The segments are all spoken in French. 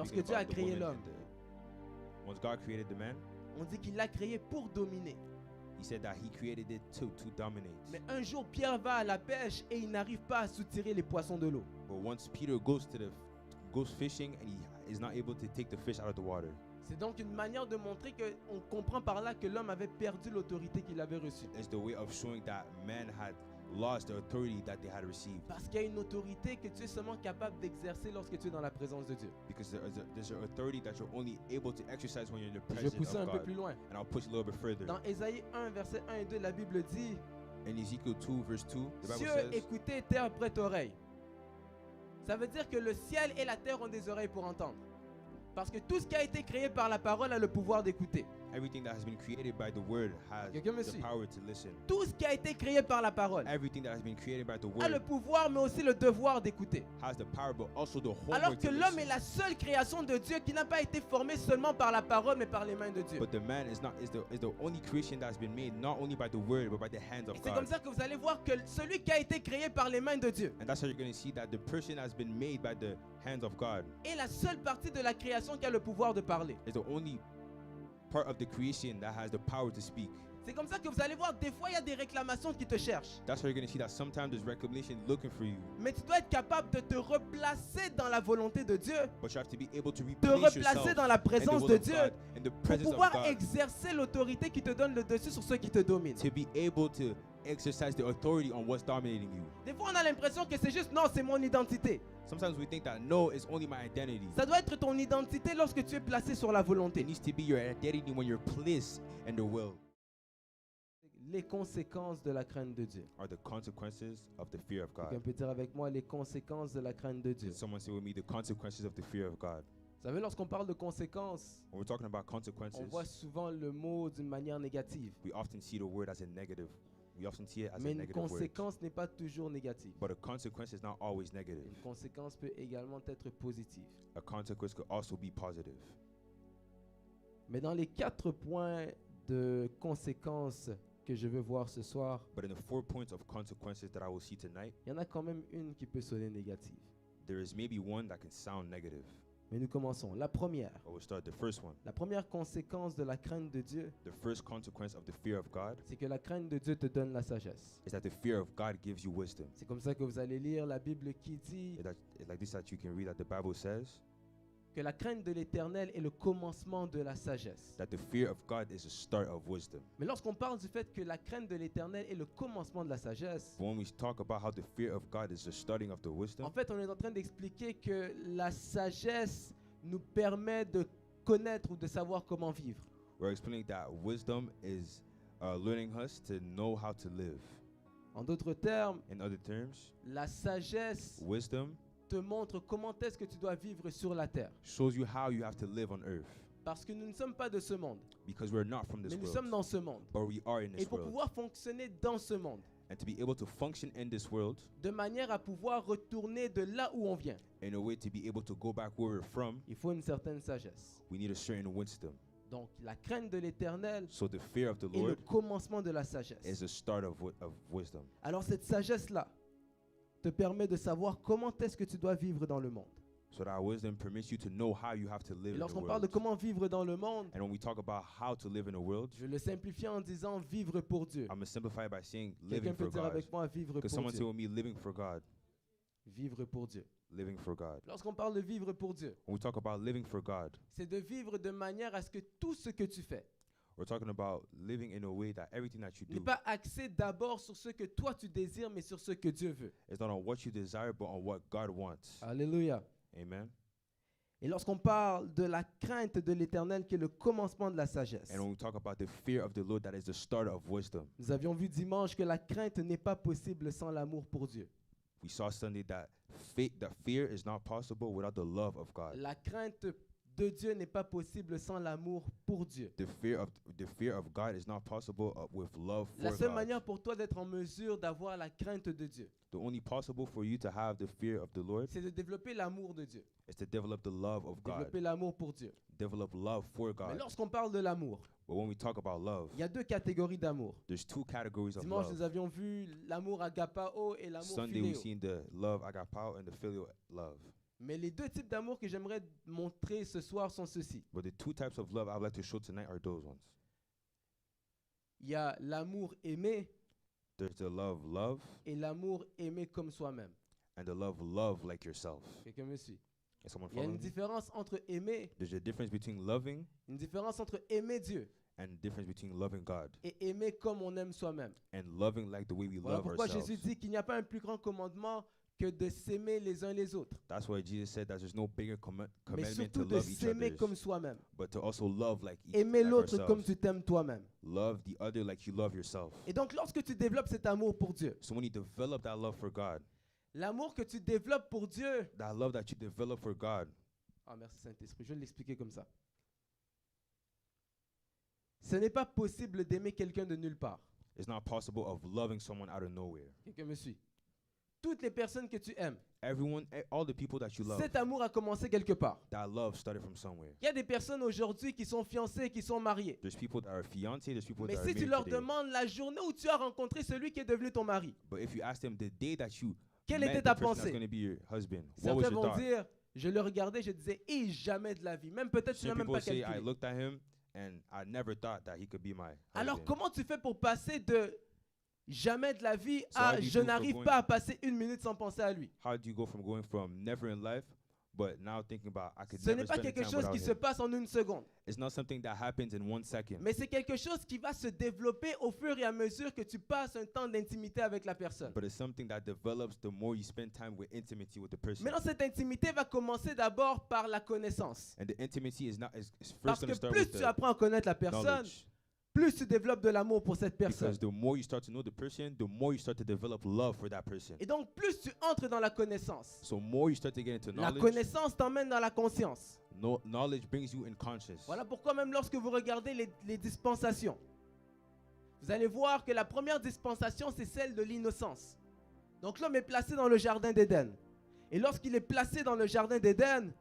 Lorsque speaking Dieu a about the créé woman l'homme, and the- once God created the man, on dit qu'il l'a créé pour dominer. he said that he created it to dominate. Mais un jour, Pierre va à la pêche et il n'arrive pas à soutirer les poissons de l'eau. But once Peter goes fishing and he is not able to take the fish out of the water. C'est donc une manière de montrer qu'on comprend par là que l'homme avait perdu l'autorité qu'il avait reçue. It's the way of showing that man had lost the authority that they had received. Parce qu'il y a une autorité que tu es seulement capable d'exercer lorsque tu es dans la présence de Dieu. Because there's an authority that you're only able to exercise when you're in the Je vais presence pousser un of peu God. plus loin. And I'll push a little bit further. Dans Ésaïe 1, verset 1 et 2, la Bible dit In Ezekiel 2, verse 2, the Bible Cieux, says, écoutez, terre, prête oreille. Ça veut dire que le ciel et la terre ont des oreilles pour entendre. Parce que tout ce qui a été créé par la parole a le pouvoir d'écouter. everything that has been created by the word has Quelqu'un me the suit? power to listen. Tout ce qui a été créé par la parole Everything that has been created by the a le word pouvoir, mais aussi le devoir d'écouter. has the power, but also the Alors homework que to l'homme est listen. la seule création de Dieu qui n'a pas été formée seulement par la parole, mais par les mains de Dieu. But the man is the only creation that has been made not only by the word but by the hands Et of c'est comme God. ça que vous allez voir que celui qui a été créé par les mains de Dieu And that's how you're going to see that the person has been made by the hands of God est la seule partie de la création qui a le pouvoir de parler. is the only part of the creation that has the power to speak. C'est comme ça que vous allez voir, des fois il y a des réclamations qui te cherchent. That's how you're going to see that sometimes there's reclamation looking for you, Mais tu dois être capable de te replacer dans la volonté de Dieu, but you have to be able to te replace replacer yourself dans la in the présence will de of Dieu God, in the pour presence of pouvoir God, exercer l'autorité qui te donne le dessus sur ceux qui te dominent. to be able to exercise the authority on what's dominating you. Des fois on a l'impression que c'est juste non, c'est mon identité. Sometimes we think that no, it's only my identity. Ça doit être ton identité lorsque tu es placé sur la It volonté. needs to be your identity when you're placed in the will. Les conséquences de la crainte de Dieu. Are the consequences of the fear of Quelqu'un God. peut dire avec moi les conséquences de la crainte de Dieu. Can someone say with me the consequences of the fear of God? Vous savez, lorsqu'on parle de conséquences, When we're talking about on consequences, voit souvent le mot d'une manière négative. we often see the word as a negative. We often see it as Mais a une negative word. conséquence n'est pas toujours négative. But a consequence is not always negative. Une conséquence peut également être positive. A consequence could also be positive. Mais dans les 4 points de conséquences que je veux voir ce soir, But in the 4 points of consequences that I will see tonight, il y en a quand même une qui peut sonner négative. there is maybe one that can sound negative. Mais nous commençons. La première. I will start the first one. La première conséquence de la crainte de Dieu, The first consequence of the fear of God c'est que la crainte de Dieu te donne la sagesse. is that the fear of God gives you wisdom. C'est comme ça que vous allez lire la Bible qui dit It's like this that you can read that the Bible says que la crainte de l'Éternel est le commencement de la sagesse. that the fear of God is the start of wisdom. Mais lorsqu'on parle du fait que la crainte de l'Éternel est le commencement de la sagesse, But when we talk about how the fear of God is the starting of the en wisdom, fait, on est en train d'expliquer que la sagesse nous permet de connaître ou de savoir comment vivre. we're explaining that wisdom is learning us to know how to live. En d'autres termes, In other terms, la sagesse wisdom te montre comment est-ce que tu dois vivre sur la terre. shows you how you have to live on earth, Parce que nous ne sommes pas de ce monde, because we're not from this mais nous sommes world, dans ce monde. but we are in Et this pour world. pouvoir fonctionner dans ce monde, And to be able to function in this world de manière à pouvoir retourner de là où on vient, in a way to be able to go back where we're from, il faut une certaine sagesse. we need a certain wisdom. Donc la crainte de l'Éternel So the fear of the est le Lord commencement de la is sagesse. the start of wisdom. Alors cette sagesse-là te permet de savoir comment est-ce que tu dois vivre dans le monde. So that wisdom permits you to know how you have to live Et in the lorsqu'on parle de world. comment vivre dans le monde, And when we talk about how to live in a world, je le simplifie en disant vivre pour Dieu. I'm going to simplify by saying Quelqu'un living peut for dire God. avec moi vivre Because pour someone say Dieu. with me, living for God. Vivre pour Dieu. Living for God. Lorsqu'on parle de vivre pour Dieu, When we talk about living for God, c'est de vivre de manière à ce que tout ce que tu fais we're talking about living in a way that everything that you n'est do pas axé d'abord sur ce que toi tu désires, mais sur ce que Dieu veut. is not on what you desire, but on what God wants. Alléluia. Amen. Et lorsqu'on parle de la crainte de l'Éternel qui est le commencement de la sagesse, And when we talk about the fear of the Lord, that is the start of wisdom. nous avions vu dimanche que la crainte n'est pas possible sans l'amour pour Dieu. We saw Sunday that fear is not possible without the love of God. La crainte de Dieu n'est pas possible sans l'amour pour Dieu. The fear of God is not possible with love La for seule God. manière pour toi d'être en mesure d'avoir la crainte de Dieu, The only possible for you to have the fear of the Lord c'est de développer l'amour de Dieu, is to develop the love of God. développer l'amour pour Dieu. Develop love for Mais God. lorsqu'on parle de l'amour, But when we talk about love, il y a 2 catégories d'amour. there's 2 categories of Dimanche, nous love. avions vu l'amour agapao et l'amour Sunday we've philéo. seen the love agapao and the filial love. Mais les deux types d'amour que j'aimerais montrer ce soir sont ceux-ci. But the two types of love I would like to show tonight are those ones. Il y a l'amour aimé There's the love et l'amour aimé comme soi-même. and the love like yourself. Quelqu'un me suit? Is someone Il y a following une me? différence entre aimer, There's a difference between loving une différence entre aimer Dieu and a difference between loving God et aimer comme on aime soi-même. and loving like the way we Voilà love pourquoi ourselves. Jésus dit qu'il n'y a pas un plus grand commandement que de s'aimer les uns les autres, That's why Jesus said that there's no bigger mais commandment surtout to de love each s'aimer other, comme soi-même. but to also love like Aimer l'autre comme ourselves. tu t'aimes toi-même. Love the other like you love yourself. Et donc lorsque tu développes cet amour pour Dieu, So when you develop that love for God, l'amour que tu développes pour Dieu, that love that you develop for God, ah merci Saint-Esprit, je vais l'expliquer comme ça. Ce n'est pas possible d'aimer quelqu'un de nulle part. it's not possible of loving someone out of nowhere. Quelqu'un me suit? Toutes les personnes que tu aimes, Everyone, all the people that you love, cet amour a commencé quelque part. that love started from somewhere. Il y a des personnes aujourd'hui qui sont fiancées, qui sont mariées. There's people that are fiancé, there's people Mais that are si tu married leur today. demandes la journée où tu as rencontré celui qui est devenu ton mari, But if you ask them the day that you quelle met était the ta person that's pensée? going to be your husband, what was Certains your vont thought? dire, je le regardais, je disais, et jamais de la vie. Même peut-être tu n'as Some même people pas say, I calculé. looked at him and I never thought that he could be my Alors husband. comment tu fais pour passer de jamais de la vie So how à do you je do for n'arrive going- pas à passer une minute sans penser à lui? How do you go from going from never in life, but now thinking about I could Ce never n'est pas spend quelque time chose without qui se him? passe en une seconde, It's not something that happens in 1 second. mais c'est quelque chose qui va se développer au fur et à mesure que tu passes un temps d'intimité avec la personne. But it's something that develops the more you spend time with intimacy with the person. Maintenant, cette intimité va commencer d'abord par la connaissance. And the intimacy is first Parce going que to start plus with tu the apprends à connaître la personne, knowledge. plus tu développes de l'amour pour cette personne. Because the more you start to know the person, the more you start to develop love for that person. Et donc, plus tu entres dans la connaissance, So more you start to get into la knowledge, connaissance t'emmène dans la conscience. knowledge brings you in conscience. Voilà pourquoi même lorsque vous regardez les dispensations, vous allez voir que la première dispensation, c'est celle de l'innocence. Donc l'homme est placé dans le jardin d'Éden. Et lorsqu'il est placé dans le jardin d'Éden,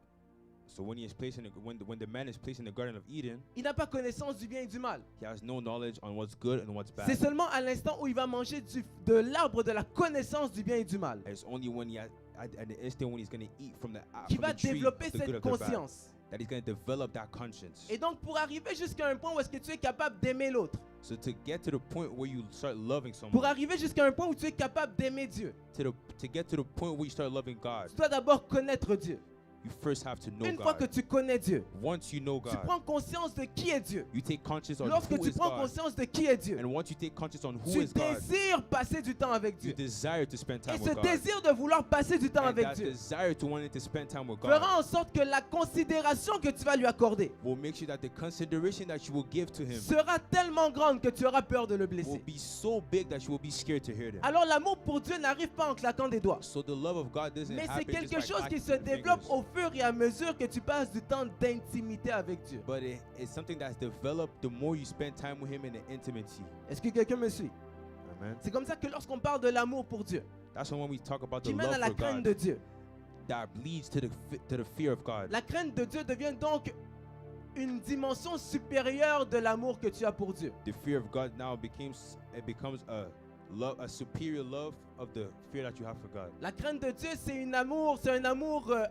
So when he is placed in when the man is placed in the Garden of Eden, il n'a pas connaissance du bien et du mal. he has no knowledge on what's good and what's C'est bad. seulement à l'instant où il va manger de l'arbre de la connaissance du bien et du mal It's only when he at the instant when he's going to eat from the qu'il from va the tree développer of the good cette of the bad, conscience. that he's going to develop that conscience. Et donc pour arriver jusqu'à un point où est-ce que tu es capable d'aimer l'autre, So to get to the point where you start loving pour someone, arriver jusqu'à un point où tu es capable d'aimer Dieu, to get to the point where you start loving God, tu dois d'abord connaître Dieu. you first have to know Une fois que God. tu connais Dieu, Once you know tu God, prends conscience de qui est Dieu. you take conscience on Lorsque who tu is prends God. conscience de qui est Dieu, And once you take conscience on who tu is God, désires passer du temps avec you Dieu. desire to spend Et time ce with God. désir de vouloir passer du temps And avec that Dieu desire to wanting to spend time with God fera en sorte que la considération que tu vas lui accorder will make sure that the consideration that you will give to him sera tellement grande que tu auras peur de le will blesser. be so big that you will be scared to hear them. Alors l'amour pour Dieu n'arrive pas en claquant des doigts. So the love of God doesn't Mais c'est happen just quelque by chose qui clacking se your développe fingers. au fur et à mesure que tu passes du temps d'intimité avec Dieu. But it's something that's developed the more you spend time with him in the intimacy. Est-ce que quelqu'un me suit? Amen. C'est comme ça que lorsqu'on parle de l'amour pour Dieu, That's when we talk about the qui mène à love la for crainte God de Dieu, that leads to the fear of God. la crainte de Dieu devient donc une dimension supérieure de l'amour que tu as pour Dieu. The fear of God now becomes a superior love of the fear that you have for God. La crainte de Dieu, c'est un amour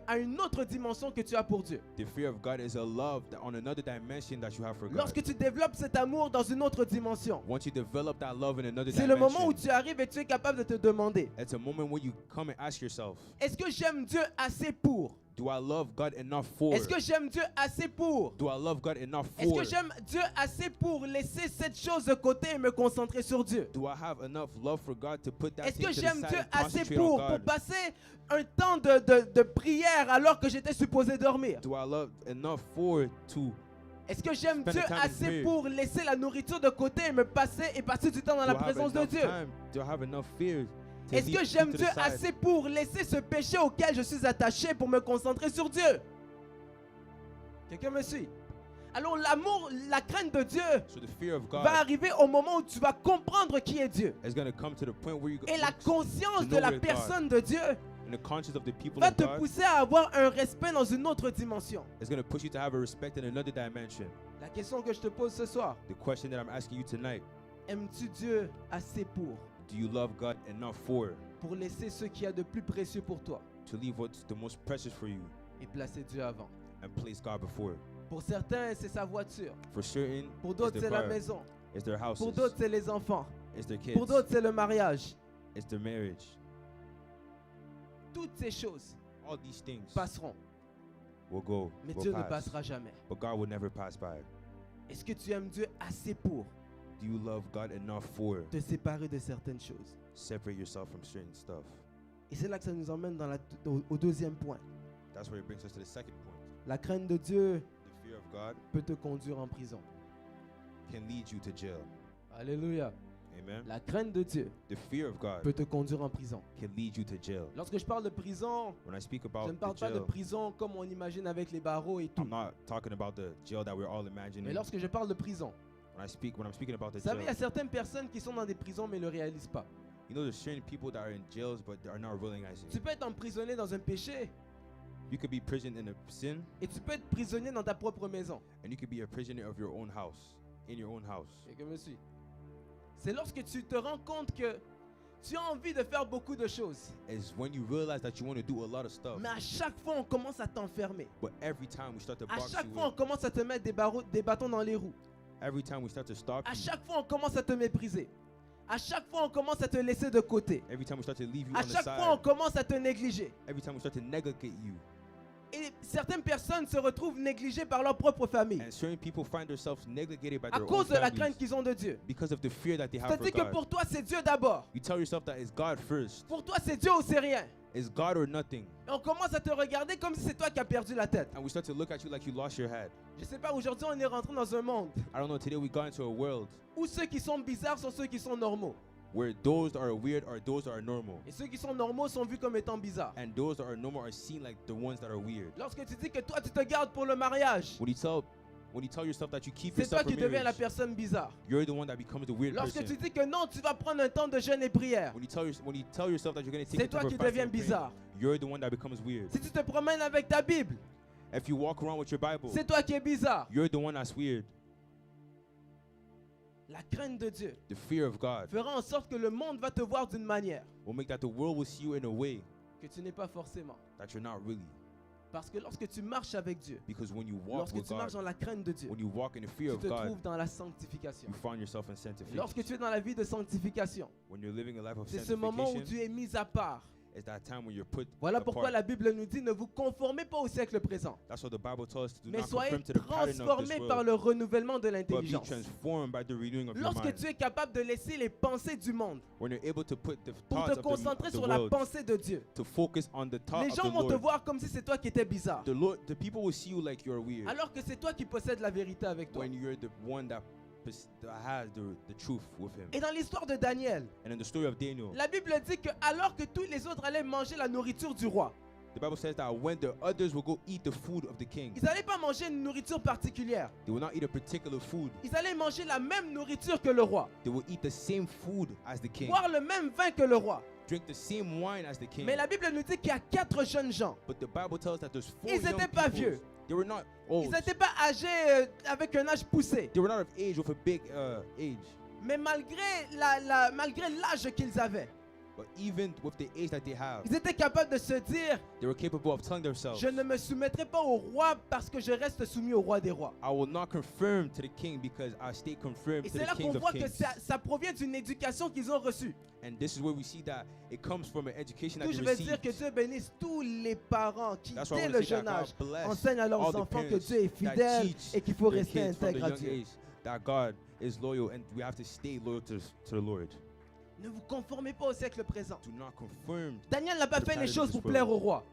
à une autre dimension que tu as pour Dieu. The fear of God is a love on another dimension that you have for God. Lorsque tu développes cet amour dans une autre dimension, Once you develop that love in another c'est le moment où dimension, tu arrives et tu es capable de te demander, it's a moment where you come and ask yourself, est-ce que j'aime Dieu assez pour? do I love God enough for? Est-ce que j'aime Dieu assez pour? Do I love God enough Est-ce for? que j'aime Dieu assez pour laisser cette chose de côté et me concentrer sur Dieu? Do I have enough love for God to put that Est-ce thing que to the j'aime side Dieu and assez concentrate pour on God? passer un temps de prière alors que j'étais supposé dormir? Do I love enough for to Est-ce que j'aime Spend Dieu the time in assez prayer. pour laisser la nourriture de côté et passer du temps dans la do I have présence de enough Dieu? time? Do I have enough fear? to Est-ce leave que it j'aime to the Dieu side? assez pour laisser ce péché auquel je suis attaché pour me concentrer sur Dieu? Quelqu'un me suit? Alors l'amour, la crainte de Dieu So the fear of God va arriver au moment où tu vas comprendre qui est Dieu. is going to come to the point where you go Et la conscience to de know la where God- personne de Dieu and the conscience of the people va of te God pousser à avoir un respect dans une autre dimension. is going to push you to have a respect in another dimension. La question que je te pose ce soir, The question that I'm asking you tonight, aimes-tu Dieu assez do you love God enough for laisser ce qu'il y a de plus précieux pour toi? to leave what's the most precious for you et placer Dieu avant. and place God before. Pour certains, c'est sa voiture. For certain, Pour it's d'autres, their c'est la car, maison. it's their houses, Pour d'autres, c'est les enfants. it's their kids, Pour d'autres, c'est le mariage. it's their marriage. Toutes ces choses All these things passeront, will go, mais will Dieu ne pass, passera jamais. but God will never pass by. Est-ce que tu aimes Dieu assez pour Do you love God enough for te séparer de certaines choses? separate yourself from certain stuff? Et c'est là que ça nous emmène au deuxième point. That's where it brings us to the second point. La crainte de Dieu The fear of God peut te conduire en prison. can lead you to jail. Alléluia. Amen. La crainte de Dieu The fear of God peut te conduire en prison. can lead you to jail. Lorsque je parle de prison, When I speak je about ne parle the pas de jail, prison comme on imagine avec les barreaux et tout. I'm not talking about the jail that we're all Mais imagining. lorsque je parle de prison, When I'm speaking about the vous savez, il y jail, a certaines personnes qui sont dans des prisons mais ne le réalisent pas. you know, there's certain people that are in jails but they are not realizing. Tu peux être emprisonné dans un péché You could be prisoned in a sin, et tu peux être prisonnier dans ta propre maison. and you could be a prisoner of your own house, in your own house. Et que me suis. C'est lorsque tu te rends compte que tu as envie de faire beaucoup de choses, It's when you realize that you want to do a lot of stuff, mais à chaque fois on commence à t'enfermer. but every time we start to À box chaque you fois on in, commence à te mettre des bâtons dans les roues. every time we start to stop À you, chaque fois on commence à te mépriser. À chaque fois on commence à te laisser de côté. every time we start to leave you À on the chaque fois on side, commence à te négliger. every time we start to negligate you, Et certaines personnes se retrouvent négligées par leur propre famille and certain people find themselves neglected by à their own cause de la families crainte qu'ils ont de Dieu. because of the fear that they have for C'est-à-dire que God. pour toi c'est Dieu d'abord. You tell yourself that it's God first. Pour toi c'est Dieu ou c'est rien. It's God or nothing. Et on commence à te regarder comme si c'est toi qui as perdu la tête. And we start to look at you like you lost your head. Je sais pas, aujourd'hui on est rentré dans un monde I don't know, today we got into a world où ceux qui sont bizarres sont ceux qui sont normaux. where those that are weird are those that are normal. Et ceux qui sont normaux sont vus comme étant bizarres. And those that are normal are seen like the ones that are weird. Lorsque tu dis que toi tu te gardes pour le mariage, When you tell yourself that you keep c'est toi yourself qui for deviens la marriage, personne bizarre. you're the one that becomes the weird Lorsque person. tu dis que non, tu vas prendre un temps de jeûne et prière, When you tell yourself that you're going to take c'est a toi time qui for fasting deviens and praying, bizarre. you're the one that becomes weird. Si tu te promènes avec ta Bible, If you walk around with your Bible, c'est toi qui es bizarre. you're the one that's weird. La crainte de Dieu The fear of God fera en sorte que le monde va te voir d'une manière will make that the world will see you in a way que tu n'es pas forcément. that you're not really. Parce que lorsque tu marches avec Dieu, Because when you walk lorsque with tu marches God, dans la crainte de Dieu, when you walk in the fear tu of te God, trouves dans la sanctification. you find yourself in Et sanctification. lorsque tu es dans la vie de sanctification, When you're living a life of c'est ce moment où sanctification, tu es mis à part. it's that time when you're put Voilà pourquoi apart. la Bible nous dit ne vous conformez pas au siècle présent, That's what the Bible tells us to do mais not soyez conform to the pattern of this transformés par world, le renouvellement de but be l'intelligence. transformed by the renewing of your Lorsque mind. tu es capable de laisser les pensées du monde When you're able to put the pour thoughts te of concentrer the sur la world pensée de Dieu, to focus on the thought les of gens the vont te Lord, voir comme si c'est toi qui étais bizarre, the people will see you like you're weird, alors que c'est toi qui possèdes la vérité avec toi. when you're the one that has the truth with him. Et dans l'histoire de Daniel, And in the story of Daniel, la Bible dit que alors que tous les autres allaient manger la nourriture du roi, the Bible says that when the others will go eat the food of the king, ils n'allaient pas manger une nourriture particulière. they will not eat a particular food. Ils allaient manger la même nourriture que le roi, They will eat the same food as the king, boire le même vin que le roi. drink the same wine as the king. Mais la Bible nous dit qu'il y a 4 jeunes gens. But the Bible tells us that there's 4 Ils young n'étaient pas people. vieux. They were not Ils old. n'étaient pas âgés avec un âge poussé. They were not of age with a big age. Mais malgré l'âge qu'ils avaient, But even with the age that they have, ils étaient capables de se dire, they were capable of telling themselves, je ne me soumettrai pas au roi parce que je reste soumis au roi des rois. I will not confirm to the king because I stay confirmed Et to c'est the là king qu'on of voit que kings. ça provient d'une éducation qu'ils ont reçue. And this is where we see that it comes from an education that D'où they je veux dire que received. Dieu bénisse tous les parents qui, That's why I dès want to le say that jeune âge, God bless enseignent à all leurs the enfants que parents Dieu est that fidèle teach et qu'il faut their rester kids from the intègre à young Dieu. age that God is loyal and we have to stay loyal to the Lord. Ne vous conformez pas au siècle présent. Do not conform. Daniel n'a pas The fait les pattern of choses this pour world. plaire au roi.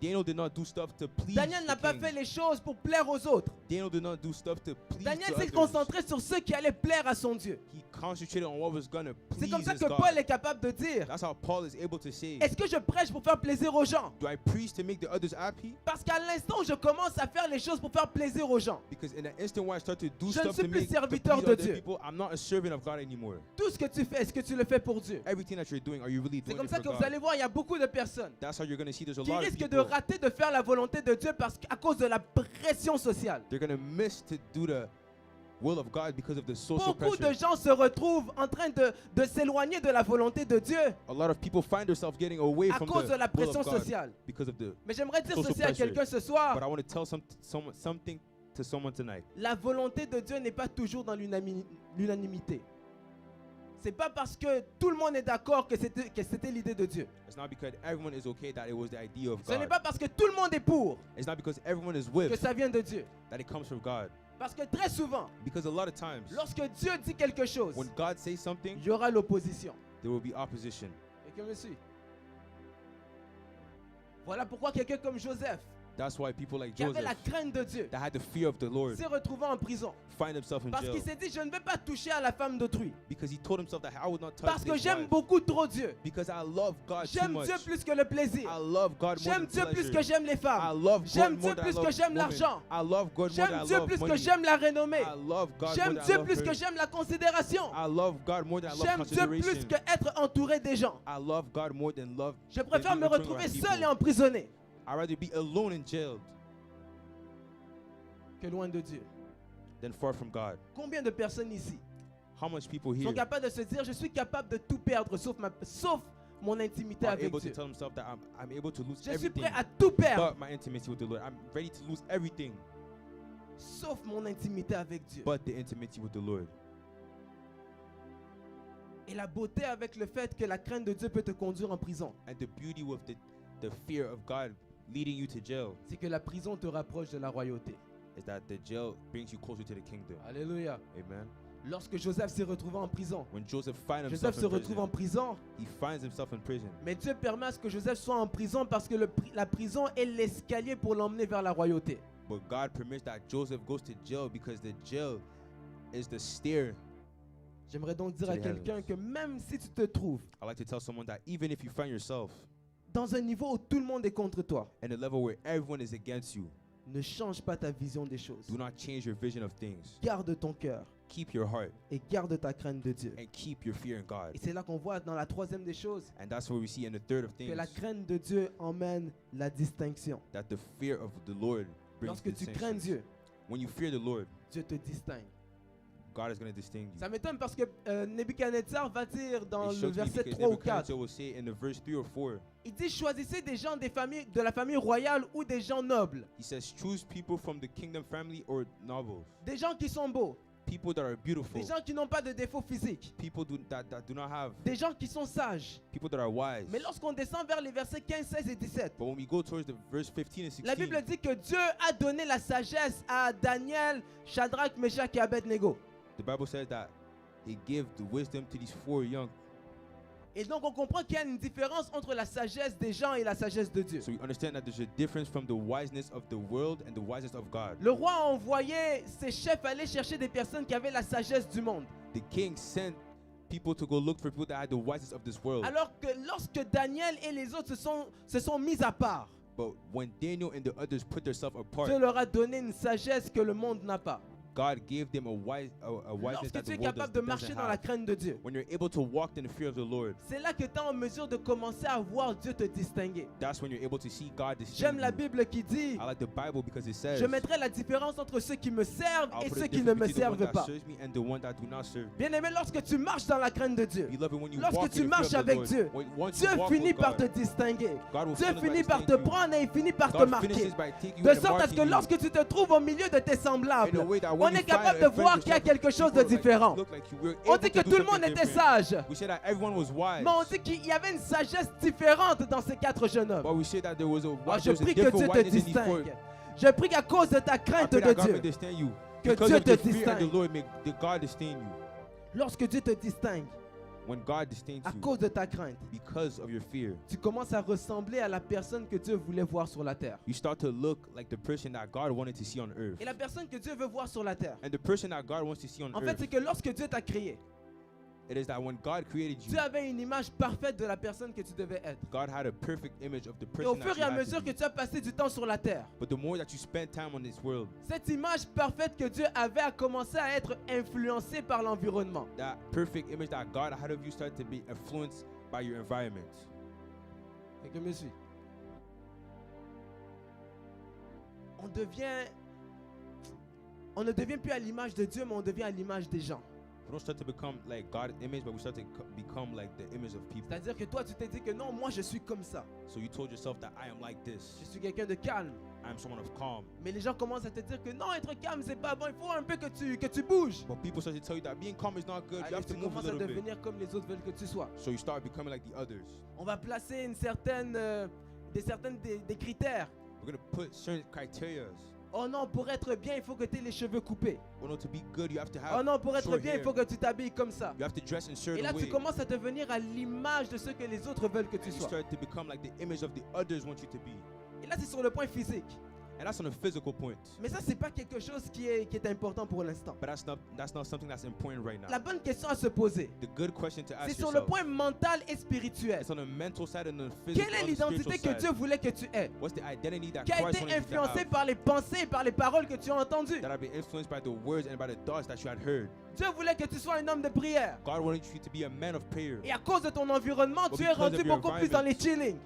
Daniel did not do stuff to please Daniel n'a the pas king. fait les choses pour plaire aux autres. Daniel did not do stuff to please Daniel the s'est others. concentré sur ceux qui allaient plaire à son Dieu. He concentrated on what was going to C'est please comme ça his que God. Paul est capable de dire, That's how Paul is able to say, est-ce que je prêche pour faire plaisir aux gens? do I preach to make the others happy? Parce qu'à l'instant où je commence à faire les choses pour faire plaisir aux gens, Because in the instant where I start to do Je ne stuff suis to plus make to serviteur please de other Dieu. people, I'm not a servant of God anymore. tout ce que tu fais, est-ce que tu le fais pour Dieu? Everything that you're doing, are you really C'est doing comme it ça for que vous God? allez voir, il y a beaucoup de personnes That's how you're going to see there's a qui lot of risquent de people. rater de faire la volonté de Dieu à cause de la pression sociale. They're going to miss to do will of God because of the social Beaucoup de pressure. gens se retrouvent en train de s'éloigner de la volonté de Dieu A lot of people find themselves getting away à from cause de la the will pression of God sociale. because of the. Mais j'aimerais dire Social ceci à pressure. quelqu'un ce soir. But I want to tell something to someone tonight. La volonté de Dieu n'est pas toujours dans l'unanimité. C'est pas parce que tout le monde est d'accord que c'était l'idée de Dieu. It's not because everyone is okay that it was the idea of Ce n'est God. pas parce que tout le monde est pour It's not because everyone is que with ça vient de Dieu. that it comes from God. Parce que très souvent, Because a lot of times, lorsque Dieu dit quelque chose, when God says something, il y aura l'opposition. there will be opposition. Quelqu'un me suit? Voilà pourquoi quelqu'un comme Joseph, That's why people like qui avait la Joseph, crainte de Dieu, that had the fear of the Lord, s'est retrouvé en prison. find himself in Parce jail. qu'il s'est dit, je ne vais pas toucher à la femme d'autrui. Because he told himself that I would not touch Parce que this j'aime wife. beaucoup trop Dieu. Because I love God too J'aime much. Dieu plus que le plaisir. I love God more J'aime than Dieu plus pleasure. que j'aime les I femmes. love J'aime God Dieu more than I plus que love j'aime women. l'argent. I love God more J'aime than I Dieu love plus que money. j'aime la renommée. I love God more J'aime than I Dieu love plus que her. j'aime la considération. I love God more than I love J'aime Dieu plus consideration. que être entouré des gens. I love God more than love. Je préfère than me being retrouver around seul et people. emprisonné I'd rather be alone and jailed que loin de Dieu. than far from God. Combien de personnes ici How much people sont here capables de se dire, je suis capable de tout perdre sauf mon intimité are avec able to Dieu. tell themselves that I'm able to lose Je suis everything prêt à tout perdre but my intimacy with the Lord. I'm ready to lose everything sauf mon intimité avec Dieu. but the intimacy with the Lord. Et la beauté avec le fait que la crainte de Dieu peut te conduire en prison, And the beauty with the fear of God leading you to jail c'est que la prison te rapproche de la royauté. is that the jail brings you closer to the kingdom. Alléluia. Amen. Lorsque Joseph s'est retrouvé en prison, When Joseph finds Joseph himself se in retrouve en prison, prison, he finds himself in prison. mais Dieu permet à ce que Joseph soit en prison parce que la prison est l'escalier pour l'emmener vers la royauté. But God permits that Joseph goes to jail because the jail is the stair. J'aimerais donc dire To à the quelqu'un heavens. que même si tu te trouves I like to tell someone that even if you find yourself dans un niveau où tout le monde est contre toi, in a level where everyone is against you, ne change pas ta vision des choses. do not change your vision of things. Garde ton cœur Keep your heart et garde ta crainte de Dieu. and keep your fear in God. Et c'est là qu'on voit dans la troisième des choses And that's what we see in the third of que things, la crainte de Dieu emmène la distinction. that the fear of the Lord brings Lorsque tu crains distinction. Dieu, When you fear the Lord, Dieu te distingue. God is going to distinguish you. Ça m'étonne parce que Nebuchadnezzar va dire dans It le shocks me verset because 3 ou 4, Nebuchadnezzar will say in the verse 3 or 4, il dit choisissez des gens de la famille royale ou des gens nobles, he says, choose people from the kingdom family or nobles, des gens qui sont beaux, people that are beautiful, des gens qui n'ont pas de défauts physiques, people that do not have, des gens qui sont sages. people that are wise. Mais lorsqu'on descend vers les versets 15, 16 et 17, But when we go towards the verse 15 and 16, la Bible dit que Dieu a donné la sagesse à Daniel, Shadrach, Meshach et Abednego. the Bible says that he gave the wisdom to these 4 young. Et donc on comprend qu'il y a une différence entre la sagesse des gens et la sagesse de Dieu. So we understand that there's a difference from the wiseness of the world and the wiseness of God. Le roi a envoyé ses chefs aller chercher des personnes qui avaient la sagesse du monde. The king sent people to go look for people that had the wisest of this world. Alors que lorsque Daniel et les autres se sont mis à part, But when Daniel and the others put themselves apart, Dieu leur a donné une sagesse que le monde n'a pas. God gave them a wiseness Lorsque that tu the es world capable de doesn't marcher dans la have. crainte de Dieu, When you're able to walk in the fear of the Lord, c'est là que tu es en mesure de commencer à voir Dieu te distinguer. that's when you're able to see God J'aime distinct la you. Bible qui dit, I like the Bible because it says, je mettrai la différence entre ceux qui me servent I'll et put a ceux qui ne difference me between the one servent that pas. serves me and the one that do not serve me. Bien aimé, lorsque tu marches dans la crainte de Dieu, Beloved, when you lorsque walk tu in the marches fear of the avec Lord, Dieu, once Dieu you walk finit with par te God, distinguer. God will Dieu finish by finit par te distinguing you. prendre et il finit par te God marquer. finishes by taking you De and sorte à ce que marking you lorsque tu te trouves au milieu de tes semblables, in a way that on when est you capable find de and voir find qu'il y a yourself, quelque chose de people différent. look like you were On able dit que to do tout le monde something était different. sage, We say that everyone was wise. mais on dit qu'il y avait une sagesse différente dans ces 4 jeunes hommes. But we say that there was a Moi, je there was a prie que different Dieu te wiseness in these four. distingue. Je prie qu'à cause de ta I crainte pray de that God may Dieu, distinct you. que Because Dieu of te the fear of the distingue. Lord, may the God distinct you. Lorsque Dieu te distingue, When God distincts à you cause de ta crainte, because of your fear, tu commences à ressembler à la personne que Dieu voulait voir sur la terre. you start to look like the person that God wanted to see on earth. Et la personne que Dieu veut voir sur la terre, And the person that God wants to see on en fait, earth, c'est que lorsque Dieu t'a créé, it is that when God created you, Dieu avait une image parfaite de la personne que tu devais être. God had a perfect image of the Et au person fur that et à you had mesure to que be. tu as passé du temps sur la terre, But the more that you spend time on this world, cette image parfaite que Dieu avait a commencé à être influencée par l'environnement. that perfect image that God had of you started to be influenced by your environment. Quelqu'un me suit? On devient On ne devient plus à l'image de Dieu, mais on devient à l'image des gens. We don't start to become like God's image, but we start to become like the image of people. C'est-à-dire que toi, tu t'es dit que non, moi, je suis comme ça. So you told yourself that I am like Je this. suis quelqu'un de calme. I am someone of calm. Mais les gens commencent à te dire que non, être calme, c'est pas bon. Il faut un peu que tu bouges. But people start to tell you that being calm is not good. You Allez, have to tu move a commences à little bit. devenir comme les autres veulent que tu sois. So you start becoming like the others. On va placer des critères. We're gonna put certain criteria. Oh non, pour être bien, il faut que tu aies les cheveux coupés. Oh no, to be good, you have to Oh have non, pour être short bien, il hair. faut que tu t'habilles comme ça. You have to dress in Et certain là, tu way. commences à devenir à l'image de ce que les autres veulent que tu And you sois. start to become like the image of the others want you to be. Et là, c'est sur le point physique. And that's on a physical point. Mais ça, c'est pas quelque chose qui est important pour l'instant. But that's not something that's important right La now. bonne question à se poser, The good question to c'est ask sur le yourself. point mental et spirituel. It's on the mental side and the physical, Quelle est on the l'identité spiritual que side. Dieu voulait que tu aies, What's the identity that qui a Christ été wanted you to influencée have? par les pensées et par les paroles que tu as entendues? That have been influenced by the words and by the thoughts that you had heard. Dieu voulait que tu sois un homme de prière. God wanted you to be a man of prayer. Et à cause de ton environnement, But tu es because rendu of your beaucoup plus dans les chillings.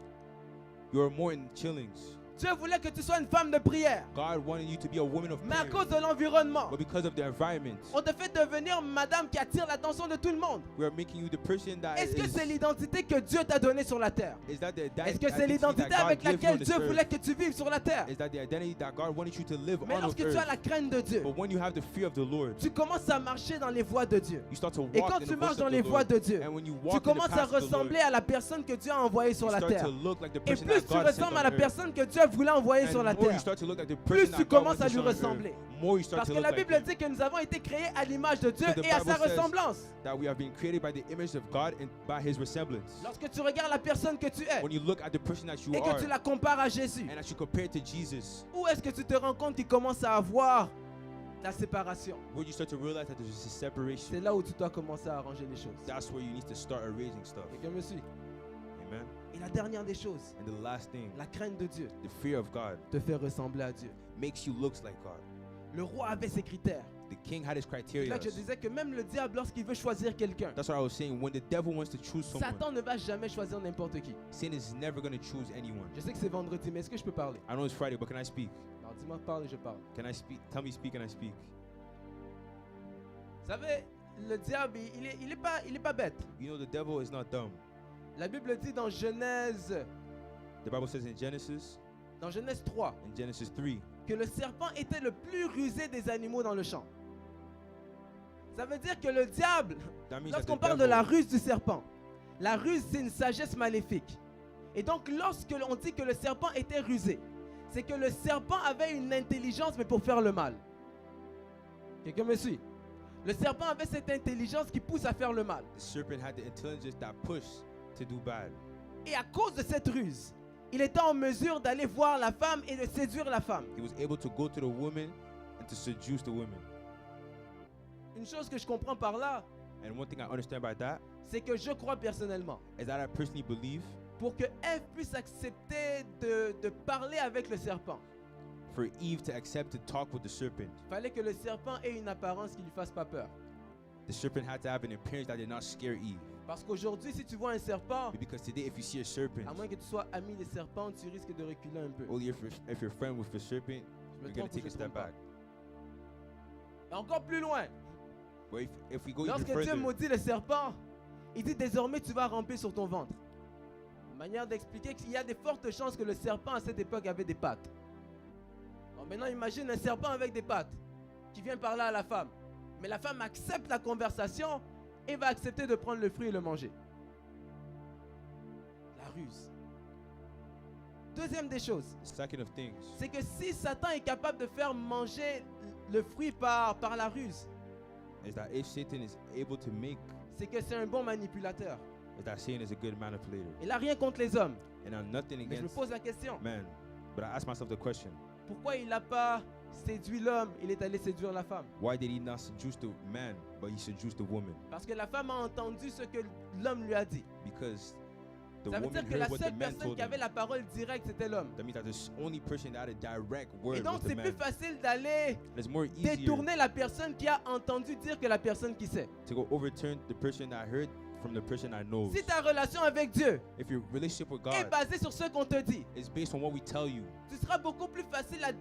You're more in chillings. Dieu voulait que tu sois une femme de prière. God wanted you to be a woman of Mais à prayer. cause de l'environnement, But because of the environment, on te fait devenir madame qui attire l'attention de tout le monde. we are making you the person that Est-ce que is. c'est l'identité que Dieu t'a donnée sur la terre? Is that the Est-ce que c'est identity l'identité that God avec gives you on laquelle this Dieu earth? voulait que tu vives sur la terre? Is that the identity that God wanted you to live Mais on lorsque earth? tu as la crainte de Dieu, But when you have the fear of the Lord, tu commences à marcher dans les voies de Dieu. you start to Et walk quand in tu the voice marches dans of les the voies Lord. de Dieu, And when you tu walk in the commences à path of the Lord, ressembler à la personne que Dieu a envoyée sur you la start terre. to look like the Et person plus that tu God sent ressembles on à la earth. personne que Dieu voulait envoyer sur And la more you terre, start to look like the plus person tu that God commences wants à to lui send on earth, ressembler. more you start Parce to que look la like Bible him. dit que nous avons été créés à l'image de Dieu So the et à Bible sa says ressemblance. That we have been created by the image of God and by His resemblance. Lorsque tu regardes la personne que tu es When you look at the person that you et que are tu la compares à Jésus, and that you compare it to Jesus, où est-ce que tu te rends compte qu'il commence à avoir la séparation? where you start to realize that there's a C'est separation. là où tu dois commencer à arranger les choses. That's where you need to start arranging stuff. Quelqu'un me suit? Amen. Et la dernière des choses, And the last thing, la crainte de Dieu the fear of God te fait ressembler à Dieu. makes you look like God. Le roi avait ses critères. The king had his C'est criteria. là que je disais que même le diable, lorsqu'il veut choisir quelqu'un, That's what I was saying. When the devil wants to choose someone, Satan ne va jamais choisir n'importe qui. Satan is never going to choose anyone. Je sais que c'est vendredi, mais est-ce que je peux parler? I know it's Friday, but can I speak? Alors dis-moi parle et je parle. Can I speak? Tell me speak and I speak. Vous savez, le diable, il est pas bête. You know the devil is not dumb. La Bible dit dans Genèse The Bible says in Genesis 3, in Genesis 3, que le serpent était le plus rusé des animaux dans le champ. Ça veut dire que le diable, that means that lorsqu'on the parle de la devil, ruse du serpent, la ruse c'est une sagesse maléfique. Et donc lorsque on dit que le serpent était rusé, c'est que le serpent avait une intelligence mais pour faire le mal. Quelqu'un me suit? Le serpent avait cette intelligence qui pousse à faire le mal. the serpent had the intelligence that pushed to do bad. Et à cause de cette ruse, il était en mesure d'aller voir la femme et de séduire la femme. He was able to go to the woman and to seduce the woman. Une chose que je comprends par là, And one thing I understand by that c'est que je crois personnellement, is that I personally believe pour que Ève puisse accepter de parler avec le serpent, for Eve to accept to talk with the serpent, il fallait que le serpent ait une apparence qui lui fasse pas peur. the serpent had to have an appearance that did not scare Eve. Parce qu'aujourd'hui, si tu vois un serpent, Because today, if you see a serpent, à moins que tu sois ami des serpents, tu risques de reculer un peu. only if you're friend with a serpent, Je me you're going trompe to ou take je a me trompe step pas? back. Et encore plus loin, But if we go even lorsque Dieu further, maudit le serpent, il dit désormais tu vas ramper sur ton ventre. Une manière d'expliquer qu'il y a de fortes chances que le serpent à cette époque avait des pattes. Alors maintenant imagine un serpent avec des pattes qui vient parler à la femme. Mais la femme accepte la conversation et va accepter de prendre le fruit et le manger. La ruse. Deuxième des choses, second of things, c'est que si Satan est capable de faire manger le fruit par la ruse, is that if Satan is able to make, c'est que c'est un bon manipulateur. is that Satan is a good manipulator. Il n'a rien contre les hommes. And I'm nothing Mais je me against pose la question, man, but I ask myself the question, pourquoi il n'a pas séduit l'homme, il est allé séduire la femme? why did he not seduce the man, but he seduced the woman? Parce que la femme a entendu ce que l'homme lui a dit. Because the Ça veut dire woman que la heard what the seule man personne told qui avait him. la parole directe, c'était l'homme. That means that the only person that had a direct word Et donc was the c'est plus man. facile d'aller It's more easier détourner la personne qui a entendu dire que la personne qui sait. to go overturn the person that heard from the person that knows. Si ta relation avec Dieu If your relationship with est God basée sur ce qu'on te dit, is based on what we tell you, tu seras beaucoup plus facile à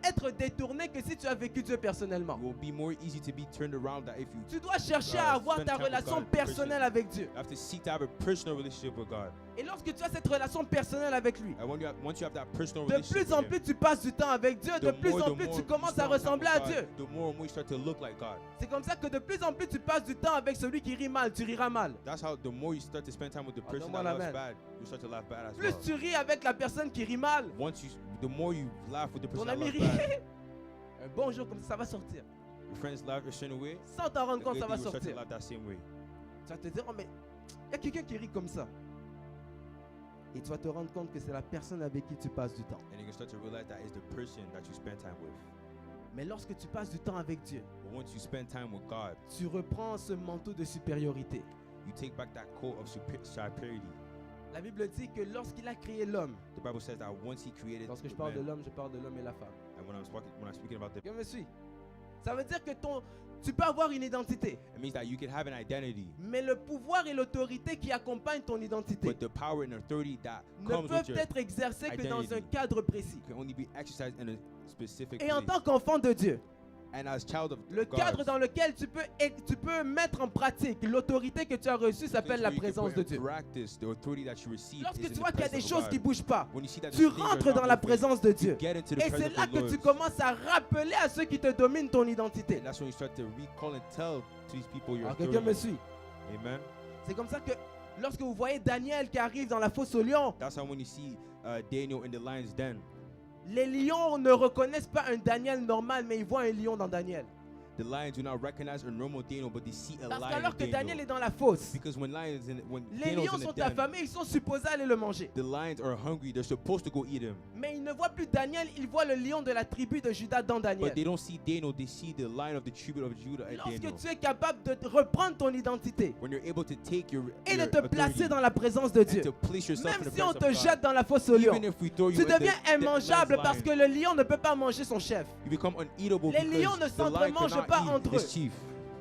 être détourné que si tu as vécu Dieu personnellement. it will be more easy to be turned around than if you Tu dois chercher à avoir spend ta time with relation God personnelle personally. avec Dieu. have to seek to have a personal relationship with God. Et lorsque tu as cette relation personnelle avec lui, And once you have that personal de relationship plus en with plus Him, tu passes du temps avec Dieu, de the plus more, en the plus more tu you commences à spend time ressembler with à God, Dieu. the more and more you start to look like God. C'est comme ça que de plus en plus tu passes du temps avec celui qui rit mal, tu riras mal. That's how the more you start to spend time with the person donne-moi that la loves main. bad, you start to laugh bad as Plus well. tu ris avec la personne qui rit mal, The more you laugh with the person ton that ami loves rit. bad, Un bon jour comme ça va sortir. your friends laugh a certain way, Sans t'en rendre the compte, good ça va thing will start to sortir. laugh that same way. Tu vas te dire, oh mais il y a quelqu'un qui rit comme ça. Et tu vas te rendre compte que c'est la personne avec qui tu passes du temps. And you can start to realize that is the person that you spend time with. Mais lorsque tu passes du temps avec Dieu, But once you spend time with God, tu reprends ce manteau de supériorité. you take back that coat of superiority. La Bible dit que lorsqu'il a créé l'homme, The Bible says that once He created lorsque je the parle de man, l'homme, je parle de l'homme et la femme. and when I'm speaking about Quelqu'un me suit? Ça veut dire que tu peux avoir une identité, it means that you can have an identity, mais le pouvoir et l'autorité qui accompagnent ton identité but the power and authority that ne comes with peuvent your être exercés que dans un identity cadre précis. can only be exercised in a specific Et en place. tant qu'enfant de Dieu, And as child of le God, cadre dans lequel tu peux mettre en pratique l'autorité que tu as reçue the place s'appelle la where you can présence put de in Dieu. practice the authority that you receive Lorsque is tu in vois the qu'il y a des presence of choses qui God. ne bougent pas, When you see that tu the things are rentres not dans la moving, présence de you Dieu. get into the Et presence c'est là of the que Lord. tu commences à rappeler à ceux qui te dominent ton identité. And that's when you start to recall and tell to these people your Alors quelqu'un me authority. suit? Amen. C'est comme ça que lorsque vous voyez Daniel qui arrive dans la fosse aux lions, That's how when you see Daniel in the lion's den, les lions ne reconnaissent pas un Daniel normal, mais ils voient un lion dans Daniel. the lions do not recognize a normal Daniel, but they see a Parce lion qu'alors in que Daniel Daniel. est dans la fosse, Because when les Daniel's lions in sont the den, affamés, ils sont supposés aller le manger. the lions are hungry. They're supposed to go eat him, Mais ils ne voient plus Daniel, ils voient le lion de la tribu de Juda dans but Daniel. they don't see Daniel. They see the lion of the tribute of Judah at Daniel. Lorsque tu es capable de reprendre ton identité When you're able to take your et de your te placer authority dans la présence de and Dieu, to place yourself in même the si on presence te of jette God, dans la fosse aux lions, even if we throw you tu in deviens the immangeable lion's parce que lion, le lion ne peut pas manger son chef. you become uneatable Les lions ne because the lion s'entremangent cannot pas eat entre his eux. chief.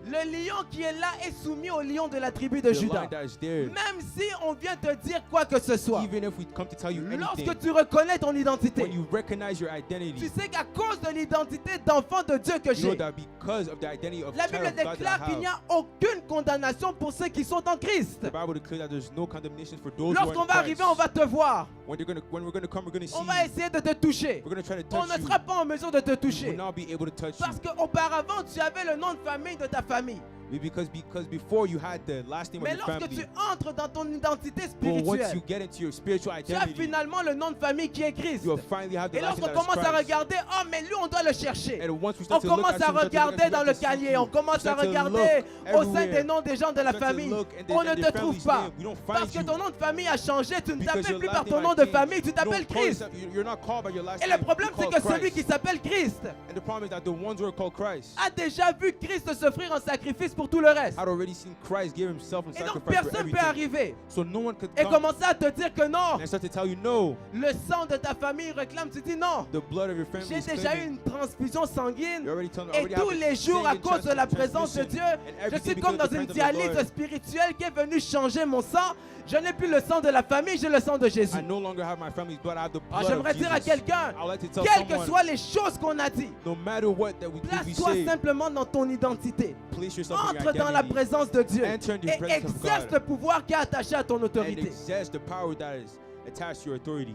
Le lion qui est là est soumis au lion de la tribu de The Juda. lion that is there, Même si on vient te dire quoi que ce soit, even if we come to tell you anything, lorsque tu reconnais ton identité, when you recognize your tu identity, sais qu'à cause de l'identité d'enfant de Dieu que you know j'ai, that because of the identity of la child Bible of God that déclare I qu'il n'y have, a aucune condamnation pour ceux qui sont en Christ. the Bible declares that there's no condemnation for those who Lorsqu'on are va in arriver, Christ. on va te voir. When we're gonna come, we're gonna see On va you. essayer de te toucher. We're gonna try to On touch ne you. sera pas en mesure de te We toucher. will not be able to touch Parce you. qu'auparavant, tu avais le nom de famille de ta famille. Because before you had the last name of Mais your lorsque family, tu entres dans ton identité but once you spirituelle, get into your spiritual tu as identity, finalement le nom de famille qui est Christ. you'll finally have the Et last lorsqu'on name that is commence à Christ. regarder, oh mais lui on doit le chercher. And once we On start to look commence at you, à we start to regarder look at dans you, le we start to calier, seek on you. commence We à start to regarder look au sein everywhere. des noms des gens de la We start to famille. look and On ne in te their trouve family's pas. name. We don't Parce find que you. ton nom de famille a changé, tu ne Because t'appelles your plus last par ton name nom has de changed. famille, tu You t'appelles don't call Christ. yourself- You're not called by your last Et le name. problème You're c'est called que celui Christ. qui s'appelle Christ And the problem is that the ones who are called Christ a déjà vu Christ s'offrir en sacrifice pour tout le reste. had already seen Christ give himself and Et donc sacrifice for personne ne peut everything. arriver So no one could et come commencer à te dire que non, and start to tell you no. le sang de ta famille réclame, tu dis non. The blood of your family J'ai is déjà eu claiming. une transfusion sanguine You already told me, et already tous have les a jours, à sanguine cause de la présence de transmission, Dieu, and je everything suis comme because dans of une the presence of the dialyse Lord. spirituelle qui est venue changer mon sang. Je n'ai plus le sang de la famille, j'ai le sang de Jésus. I no longer have my family's blood, I have the Ah, blood j'aimerais of dire à Jesus. quelqu'un, I would like to tell quelles que someone, soient les choses qu'on a dit, no matter what that we place-toi say, simplement dans ton identité. place yourself in your Entre dans la identity présence de Dieu Enter in the et presence of exerce God. le pouvoir qui est attaché à ton and autorité. exerts the power that is attached to your authority.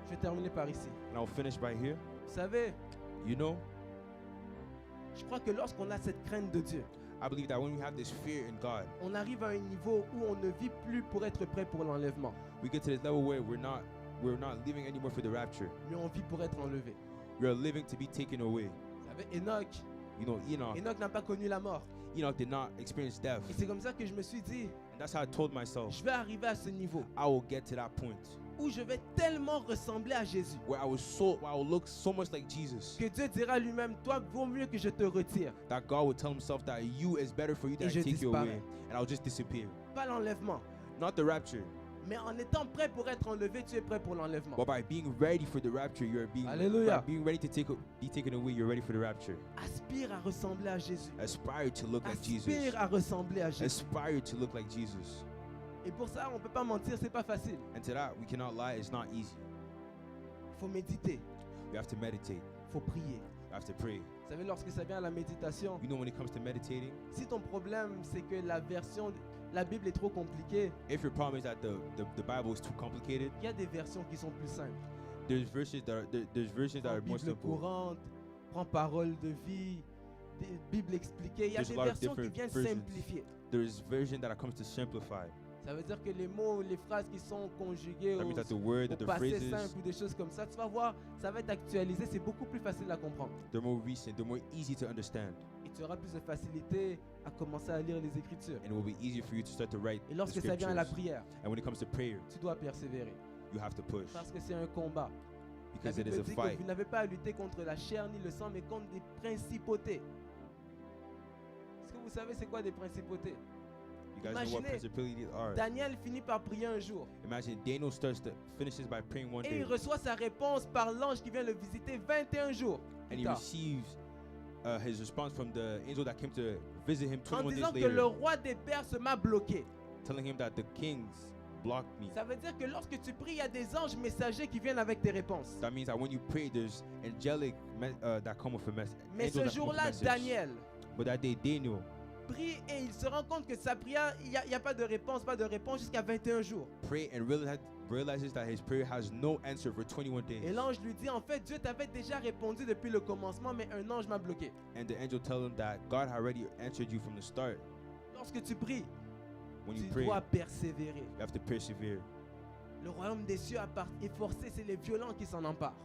Je vais terminer par ici. And I'll finish by here. Vous savez, You know, je crois que lorsqu'on a cette crainte de Dieu, I believe that when we have this fear in God, on arrive à un niveau où on ne vit plus pour être prêt pour l'enlèvement, we get to this level where we're not living anymore for the rapture. mais on vit pour être enlevé. We're living to be taken away. Vous savez, Enoch, You know, Enoch n'a pas connu la mort. Enoch did not experience death. Et c'est comme ça que je me suis dit, And that's how I told myself, je vais arriver à ce niveau I will get to that point où je vais tellement ressembler à Jésus where I will look so much like Jesus que Dieu dira lui-même, toi, vaut mieux que je te retire. that God would tell himself that you is better for you Et that je I take you disparais. away and I'll just disappear. Pas l'enlèvement, Not the rapture, Mais en étant prêt pour être enlevé, tu es prêt pour l'enlèvement. But by being ready for the rapture, you're being Alléluia. by being ready to be taken away. You're ready for the rapture. Aspire à ressembler à Jésus. Aspire to look like Jesus. Aspire à ressembler à Jésus. Aspire to look like Jesus. Et pour ça, on ne peut pas mentir, c'est pas facile. And to that, we cannot lie. It's not easy. Il faut méditer, We have to meditate. il faut prier. We have to pray. Vous savez, lorsque ça vient à la méditation, You know, when it comes to meditating, si ton problème c'est que la Bible est trop compliquée, if your problem is that the Bible is too complicated, il y a des versions qui sont plus simples. there's verses that are Prends more Bible simple. courante, prends parole de vie, Bible expliquée. Il y a There's a des lot of versions qui different viennent versions. simplifier. There's version that comes to simplify. Ça veut dire que les mots, les phrases qui sont conjuguées That au, means that the word, au that the passé phrases, simple ou des choses comme ça, tu vas voir, ça va être actualisé, c'est beaucoup plus facile à comprendre. they're more recent, they're more easy to understand, Et tu auras plus de facilité à commencer à lire les Écritures. and it will be easier for you to start to write Et the lorsque ça vient à la scriptures. prière, And when it comes to prayer, tu dois persévérer. you have to push Parce que c'est un combat. La because it Bible is a dit que fight. vous n'avez pas à lutter contre la chair ni le sang, mais contre des principautés. Est-ce que vous savez c'est quoi des principautés? You guys know what Imaginez, principalities are. Daniel finit par prier un jour. Imagine Daniel finishes by praying one Et day, il reçoit sa réponse par l'ange qui vient le visiter 21 jours and plus he tard. receives his response from the angel that came to visit him En 21 disant days que le later, roi des Perses m'a bloqué. telling him that the kings blocked me. Ça veut dire que lorsque tu pries, il y a des anges messagers qui viennent avec tes réponses. That means that when you pray, there's angelic that come with a message. Mais ce jour-là, Daniel But that day, Daniel prie et il se rend compte que sa prière, il n'y a pas de réponse jusqu'à 21 jours. pray and realizes that his prayer has no answer for 21 days. Et l'ange lui dit, en fait, Dieu t'avait déjà répondu depuis le commencement, mais un ange m'a bloqué. And the angel tells him that God had already answered you from the start. Lorsque tu pries, When tu you pray, dois persévérer. you have to persevere. Le royaume des cieux est forcé, c'est les violents qui s'en emparent.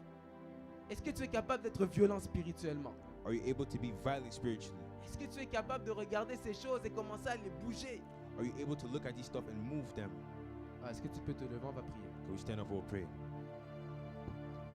Est-ce que tu es capable d'être violent spirituellement? Are you able to be violent spiritually? Est-ce que tu es capable de regarder ces choses et commencer à les bouger? Are you able to look at these stuff and move them? Est-ce que tu peux te lever, on va prier. Can we stand up or pray?